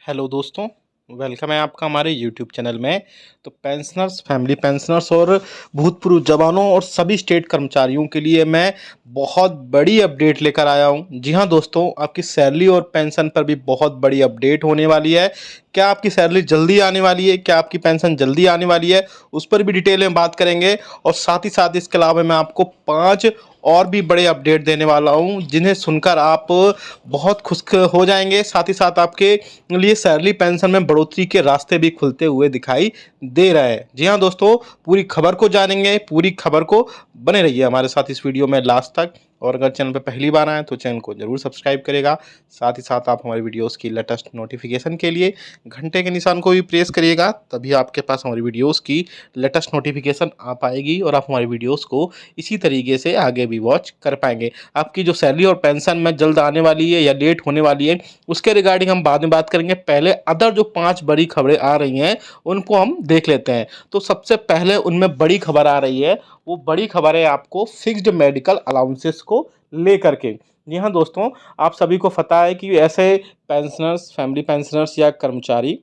Hello दोस्तों, welcome है आपका हमारे यूट्यूब चैनल में। तो पेंशनर्स, फैमिली पेंशनर्स और भूतपूर्व जवानों और सभी स्टेट कर्मचारियों के लिए मैं बहुत बड़ी अपडेट लेकर आया हूं। जी हां दोस्तों, आपकी सैलरी और पेंशन पर भी बहुत बड़ी अपडेट होने वाली है। क्या आपकी सैलरी जल्दी आने वाली है, क्या आपकी पेंशन जल्दी आने वाली है, उस पर भी डिटेल में बात करेंगे। और साथ ही साथ इसके अलावा मैं आपको 5 और भी बड़े अपडेट देने वाला हूं, जिन्हें सुनकर आप बहुत खुश हो जाएंगे। साथ ही साथ आपके लिए सैलरी पेंशन में बढ़ोतरी के रास्ते भी खुलते हुए दिखाई दे रहे हैं। जी हाँ दोस्तों, पूरी खबर को जानेंगे, पूरी खबर को बने रहिए हमारे साथ इस वीडियो में लास्ट तक। और अगर चैनल पर पहली बार आए तो चैनल को जरूर सब्सक्राइब करेगा। साथ ही साथ आप हमारी वीडियोस की लेटेस्ट नोटिफिकेशन के लिए घंटे के निशान को भी प्रेस करिएगा, तभी आपके पास हमारी वीडियोस की लेटेस्ट नोटिफिकेशन आ पाएगी और आप हमारी वीडियोस को इसी तरीके से आगे भी वॉच कर पाएंगे। आपकी जो सैलरी और पेंशन में जल्द आने वाली है या लेट होने वाली है, उसके रिगार्डिंग हम बाद में बात करेंगे। पहले अदर जो 5 बड़ी खबरें आ रही हैं उनको हम देख लेते हैं। तो सबसे पहले उनमें बड़ी खबर आ रही है, वो बड़ी खबर है आपको फिक्स्ड मेडिकल अलाउंसेस को लेकर के। जी हाँ दोस्तों, आप सभी को पता है कि ऐसे पेंशनर्स, फैमिली पेंशनर्स या कर्मचारी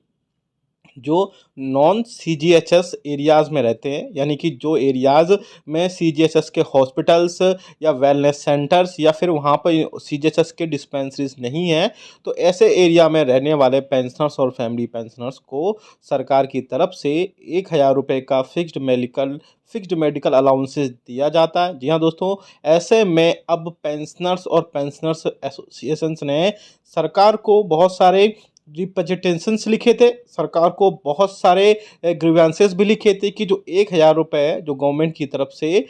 जो नॉन सीजीएचएस एरियाज़ में रहते हैं, यानी कि जो एरियाज़ में सीजीएचएस के हॉस्पिटल्स या वेलनेस सेंटर्स या फिर वहाँ पर सीजीएचएस के डिस्पेंसरीज नहीं हैं, तो ऐसे एरिया में रहने वाले पेंशनर्स और फैमिली पेंशनर्स को सरकार की तरफ से 1,000 रुपये का फिक्स्ड मेडिकल अलाउंसेस दिया जाता है। जी हाँ दोस्तों, ऐसे में अब पेंशनर्स और पेंशनर्स एसोसिएशंस ने सरकार को बहुत सारे रिप्रेजेंटेशंस लिखे थे, सरकार को बहुत सारे ग्रीवेंसेस भी लिखे थे कि जो 1,000 रुपये जो गवर्नमेंट की तरफ से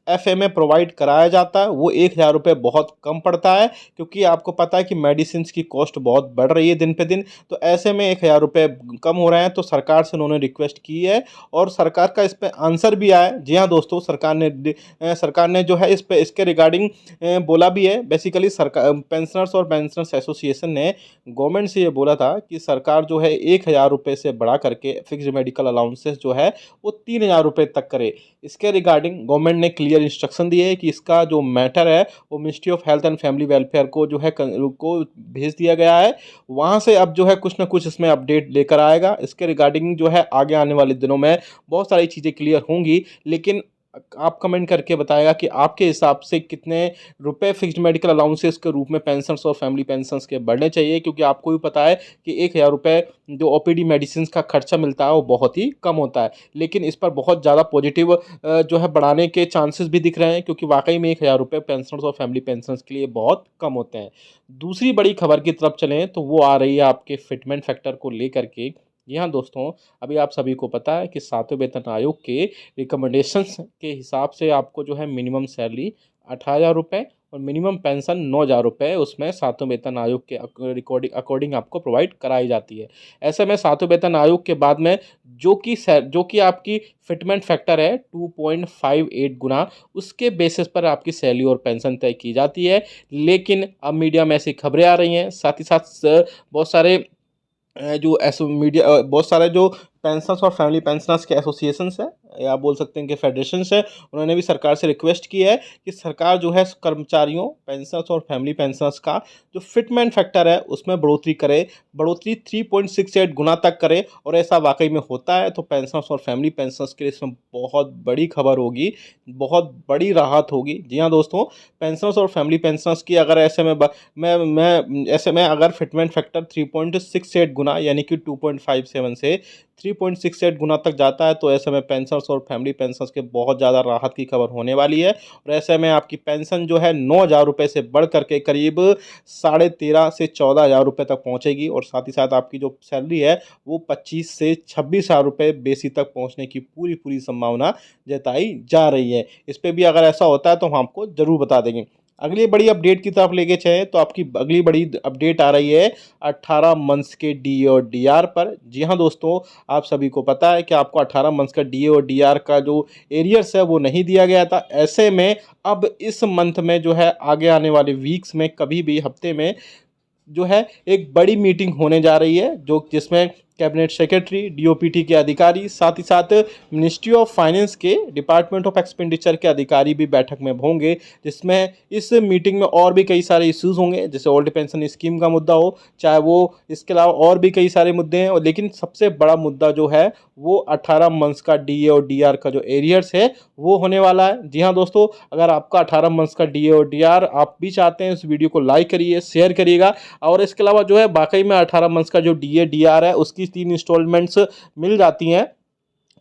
एफए में प्रोवाइड कराया जाता है, वो 1,000 रुपये बहुत कम पड़ता है। क्योंकि आपको पता है कि मेडिसिन की कॉस्ट बहुत बढ़ रही है दिन पे दिन, तो ऐसे में 1,000 रुपये कम हो रहे हैं। तो सरकार से उन्होंने रिक्वेस्ट की है और सरकार का इस पर आंसर भी आया है। जी हाँ दोस्तों, सरकार ने जो है इस पे इसके रिगार्डिंग बोला भी है। बेसिकली सरकार, पेंशनर्स और पेंशनर्स एसोसिएशन ने गवर्नमेंट से ये बोला था कि सरकार जो है 1,000 रुपये से बढ़ा करके फिक्स्ड मेडिकल अलाउंसेस जो है वो 3,000 रुपये तक करे। इसके रिगार्डिंग गवर्नमेंट ने क्लियर इंस्ट्रक्शन दिए है कि इसका जो मैटर है वो ministry of health and family welfare को जो है को भेज दिया गया है। वहाँ से अब जो है कुछ ना कुछ इसमें अपडेट लेकर आएगा। इसके रिगार्डिंग जो है आगे आने वाले दिनों में बहुत सारी चीज़ें क्लियर होंगी। लेकिन आप कमेंट करके बताएगा कि आपके हिसाब से कितने रुपए फिक्स्ड मेडिकल अलाउंसेस के रूप में पेंशनर्स और फैमिली पेंशनर्स के बढ़ने चाहिए। क्योंकि आपको भी पता है कि 1,000 रुपये जो ओपीडी मेडिसिन का खर्चा मिलता है वो बहुत ही कम होता है। लेकिन इस पर बहुत ज़्यादा पॉजिटिव जो है बढ़ाने के चांसेस भी दिख रहे हैं, क्योंकि वाकई में 1,000 रुपये पेंशनर्स और फैमिली पेंशनर्स के लिए बहुत कम होते हैं। दूसरी बड़ी खबर की तरफ चलें तो वो आ रही है आपके फिटमेंट फैक्टर को लेकर के। जी हाँ दोस्तों, अभी आप सभी को पता है कि 7वें वेतन आयोग के रिकमेंडेशंस के हिसाब से आपको जो है मिनिमम सैलरी 18,000 रुपये और मिनिमम पेंशन 9,000 रुपये उसमें 7वें वेतन आयोग के अकॉर्डिंग आपको प्रोवाइड कराई जाती है। ऐसे में 7वें वेतन आयोग के बाद में जो कि आपकी फिटमेंट फैक्टर है 2.58 गुना, उसके बेसिस पर आपकी सैलरी और पेंशन तय की जाती है। लेकिन अब मीडिया में ऐसी खबरें आ रही हैं, साथ ही साथ बहुत सारे जो ऐसो मीडिया बहुत सारे जो पेंशनर्स और फैमिली पेंशनर्स के एसोसिएशंस हैं, या बोल सकते हैं कि फेडरेशंस है, उन्होंने भी सरकार से रिक्वेस्ट की है कि सरकार जो है कर्मचारियों, पेंशनर्स और फैमिली पेंशनर्स का जो फिटमेंट फैक्टर है उसमें बढ़ोतरी करे, बढ़ोतरी 3.68 गुना तक करे। और ऐसा वाकई में होता है तो पेंशनर्स और फैमिली पेंशनर्स के लिए इसमें बहुत बड़ी खबर होगी, बहुत बड़ी राहत होगी। जी हाँ दोस्तों, पेंशनर्स और फैमिली पेंशनर्स की अगर ऐसे में मैं ऐसे में अगर फिटमेंट फैक्टर 3.68 गुना यानी कि 2.57 से 3.68 गुना तक जाता है, तो ऐसे में पेंशनर्स और फैमिली पेंशनर्स के बहुत ज़्यादा राहत की खबर होने वाली है। और ऐसे में आपकी पेंशन जो है 9,000 रुपये से बढ़ करके करीब 13.5 से 14,000 रुपये तक पहुंचेगी। और साथ ही साथ आपकी जो सैलरी है वो 25 से 26,000 रुपये बेसी तक पहुंचने की पूरी पूरी संभावना जताई जा रही है। इस पर भी अगर ऐसा होता है तो हम आपको ज़रूर बता देंगे। अगली बड़ी अपडेट की तरफ लेके चलें तो आपकी अगली बड़ी अपडेट आ रही है 18 मंथ्स के डीए और डीआर पर। जी हाँ दोस्तों, आप सभी को पता है कि आपको 18 मंथ्स का डीए और डीआर का जो एरियर्स है वो नहीं दिया गया था। ऐसे में अब इस मंथ में जो है आगे आने वाले वीक्स में कभी भी हफ्ते में जो है एक बड़ी मीटिंग होने जा रही है, जो जिसमें कैबिनेट सेक्रेटरी, डीओपीटी के अधिकारी, साथ ही साथ मिनिस्ट्री ऑफ फाइनेंस के डिपार्टमेंट ऑफ एक्सपेंडिचर के अधिकारी भी बैठक में होंगे, जिसमें इस मीटिंग में और भी कई सारे इश्यूज होंगे, जैसे ओल्ड पेंशन स्कीम का मुद्दा हो, चाहे वो इसके अलावा और भी कई सारे मुद्दे हैं। लेकिन सबसे बड़ा मुद्दा जो है वो 18 मंथ्स का डीए और डीआर का जो एरियर्स है वो होने वाला है। जी हाँ दोस्तों, अगर आपका 18 मंथ्स का डीए और डीआर आप भी चाहते हैं, इस वीडियो को लाइक करिए, शेयर करिएगा। और इसके अलावा जो है वाकई में 18 मंथ्स का जो डीए डीआर है उसकी 3 इंस्टॉलमेंट्स मिल जाती हैं।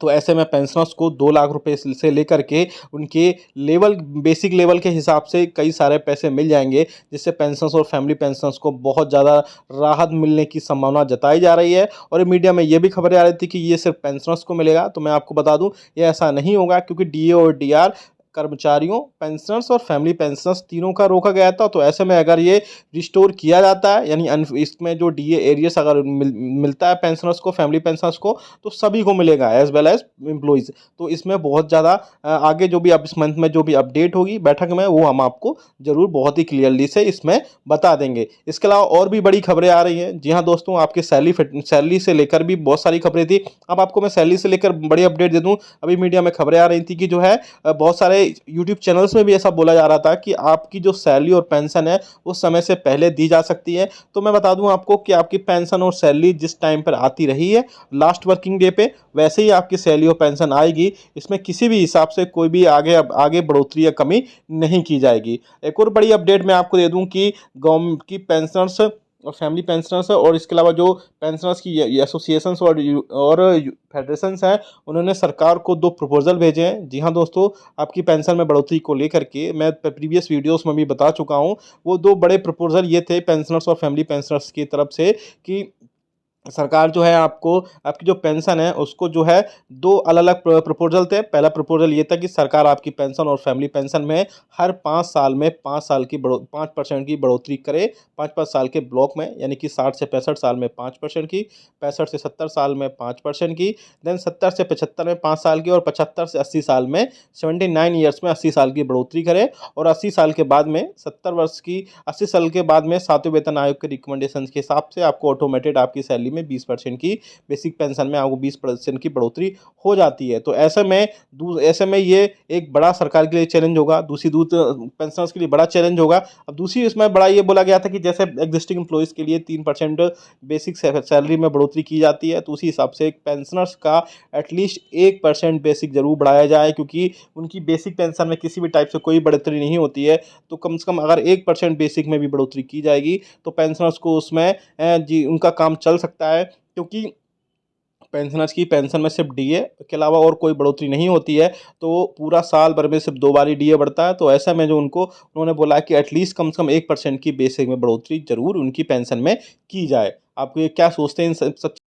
तो ऐसे में पेंशनर्स को 2 लाख रुपए से लेकर के उनके लेवल, बेसिक लेवल के हिसाब से कई सारे पैसे मिल जाएंगे, जिससे पेंशनर्स और फैमिली पेंशनर्स को बहुत ज़्यादा राहत मिलने की संभावना जताई जा रही है। और मीडिया में ये भी खबरें आ रही थी कि ये सिर्फ पेंशनर्स को मिलेगा, तो मैं आपको बता दूं ये ऐसा नहीं होगा, क्योंकि डीए और डीआर कर्मचारियों, पेंशनर्स और फैमिली पेंशनर्स तीनों का रोका गया था। तो ऐसे में अगर ये रिस्टोर किया जाता है, यानी इसमें जो डीए एरियर्स अगर मिलता है पेंशनर्स को, फैमिली पेंशनर्स को, तो सभी को मिलेगा एज वेल एज एम्प्लॉइज़। तो इसमें बहुत ज़्यादा आगे जो भी अब इस मंथ में जो भी अपडेट होगी बैठक में, वो हम आपको ज़रूर बहुत ही क्लियरली से इसमें बता देंगे। इसके अलावा और भी बड़ी खबरें आ रही हैं। जी हाँ दोस्तों, आपके सैलरी से लेकर भी बहुत सारी खबरें थी। अब आपको मैं सैलरी से लेकर बड़ी अपडेट दे दूँ। अभी मीडिया में खबरें आ रही थी कि जो है बहुत सारे यूट्यूब चैनल्स में भी ऐसा बोला जा रहा था कि आपकी जो सैलरी और पेंशन है वो समय से पहले दी जा सकती है। तो मैं बता दूं आपको कि आपकी पेंशन और सैलरी जिस टाइम पर आती रही है लास्ट वर्किंग डे पे, वैसे ही आपकी सैलरी और पेंशन आएगी। इसमें किसी भी हिसाब से कोई भी आगे बढ़ोतरी या कमी नहीं की जाएगी। एक और बड़ी अपडेट मैं आपको दे दूं कि गवर्नमेंट की पेंशनर्स और फैमिली पेंशनर्स और इसके अलावा जो पेंशनर्स की एसोसिएशंस और फेडरेशंस हैं, उन्होंने सरकार को 2 प्रपोजल भेजे हैं। जी हाँ दोस्तों, आपकी पेंशन में बढ़ोतरी को लेकर के मैं प्रीवियस वीडियोस में भी बता चुका हूँ। वो 2 बड़े प्रपोजल ये थे पेंशनर्स और फैमिली पेंशनर्स की तरफ से कि सरकार जो है आपको, आपकी जो पेंशन है उसको जो है 2 अलग-अलग प्रपोजल थे। पहला प्रपोजल ये था कि सरकार आपकी पेंशन और फैमिली पेंशन में हर 5 साल में 5 साल की 5% की बढ़ोतरी करे। 5-5 साल के ब्लॉक में, यानी कि 60 से 65 साल में 5% की, 65 से 70 साल में 5% की, देन 70 से 75 में 5 साल की, और 75 से 80 साल में 79 ईयर्स में 80 साल की बढ़ोतरी करे। और 80 साल के बाद में 70 वर्ष की 80 साल के बाद में 7वें वेतन आयोग के रिकमेंडेशन के हिसाब से आपको ऑटोमेटेड आपकी सैलरी में 20% की, बेसिक पेंशन में आपको 20% की बढ़ोतरी हो जाती है। तो ऐसे में ये एक बड़ा सरकार के लिए चैलेंज होगा, दूसरी पेंशनर्स के लिए बड़ा चैलेंज होगा। अब दूसरी इसमें बड़ा ये बोला गया था कि जैसे एग्जिस्टिंग एम्प्लॉइज़ के लिए 3% बेसिक सैलरी में बढ़ोतरी की जाती है, तो उसी हिसाब से एक पेंशनर्स का एटलीस्ट 1% बेसिक जरूर बढ़ाया जाए, क्योंकि उनकी बेसिक पेंशन में किसी भी टाइप से कोई बढ़ोतरी नहीं होती है। तो कम से कम अगर 1% बेसिक में भी बढ़ोतरी की जाएगी तो पेंशनर्स को उसमें जी उनका काम चल सकता है, क्योंकि पेंशनर्स की पेंशन में सिर्फ डीए के अलावा और कोई बढ़ोतरी नहीं होती है। तो पूरा साल भर में सिर्फ 2 बार ही डीए बढ़ता है। तो ऐसा में जो उन्होंने बोला कि एटलीस्ट कम से कम 1% की बेसिक में बढ़ोतरी जरूर उनकी पेंशन में की जाए। आप ये क्या सोचते हैं इन सब